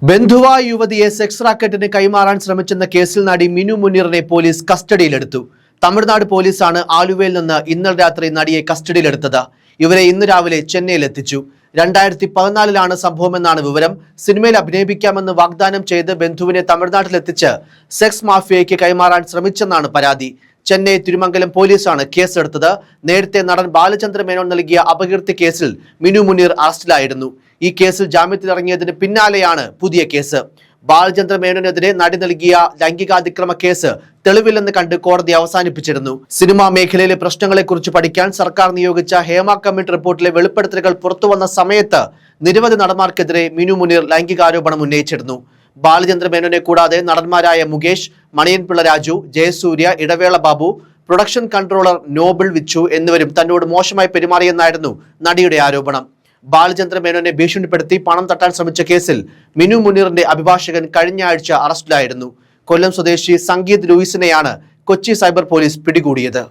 ബന്ധുവായ യുവതിയെ സെക്സ് റാക്കറ്റിന് കൈമാറാൻ ശ്രമിച്ചെന്ന കേസിൽ നടി മിനു മുനീറിനെ പോലീസ് കസ്റ്റഡിയിലെടുത്തു. തമിഴ്നാട് പോലീസാണ് ആലുവയിൽ നിന്ന് ഇന്നലെ രാത്രി നടിയെ കസ്റ്റഡിയിലെടുത്തത്. ഇവരെ ഇന്ന് രാവിലെ ചെന്നൈയിലെത്തിച്ചു. 2014 സംഭവമെന്നാണ് വിവരം. സിനിമയിൽ അഭിനയിപ്പിക്കാമെന്ന് വാഗ്ദാനം ചെയ്ത് ബന്ധുവിനെ തമിഴ്നാട്ടിലെത്തിച്ച് സെക്സ് മാഫിയയ്ക്ക് കൈമാറാൻ ശ്രമിച്ചെന്നാണ് പരാതി. ചെന്നൈ തിരുമംഗലം പോലീസാണ് കേസെടുത്തത്. നേരത്തെ നടൻ ബാലചന്ദ്ര മേനോൻ നൽകിയ അപകീർത്തി കേസിൽ മിനു മുനീർ അറസ്റ്റിലായിരുന്നു. ഈ കേസിൽ ജാമ്യത്തിലിറങ്ങിയതിന് പിന്നാലെയാണ് പുതിയ കേസ്. ബാലചന്ദ്ര മേനോനെതിരെ നടി നൽകിയ ലൈംഗികാതിക്രമ കേസ് തെളിവില്ലെന്ന് കണ്ട് കോടതി അവസാനിപ്പിച്ചിരുന്നു. സിനിമാ മേഖലയിലെ പ്രശ്നങ്ങളെക്കുറിച്ച് പഠിക്കാൻ സർക്കാർ നിയോഗിച്ച ഹേമ കമ്മിറ്റി റിപ്പോർട്ടിലെ വെളിപ്പെടുത്തലുകൾ പുറത്തുവന്ന സമയത്ത് നിരവധി നടന്മാർക്കെതിരെ മിനു മുനീർ ലൈംഗികാരോപണം ഉന്നയിച്ചിരുന്നു. ബാലചന്ദ്ര മേനോനെ കൂടാതെ നടന്മാരായ മുകേഷ്, മണിയൻപിള്ള രാജു, ജയസൂര്യ, ഇടവേള ബാബു, പ്രൊഡക്ഷൻ കൺട്രോളർ നോബിൾ വിച്ചു എന്നിവരും തന്നോട് മോശമായി പെരുമാറിയെന്നായിരുന്നു നടിയുടെ ആരോപണം. ബാലചന്ദ്ര മേനോനെ ഭീഷണിപ്പെടുത്തി പണം തട്ടാൻ ശ്രമിച്ച കേസിൽ മിനു മുനീറിന്റെ അഭിഭാഷകൻ കഴിഞ്ഞ ആഴ്ച അറസ്റ്റിലായിരുന്നു. കൊല്ലം സ്വദേശി സംഗീത് ലൂയിസിനെയാണ് കൊച്ചി സൈബർ പോലീസ് പിടികൂടിയത്.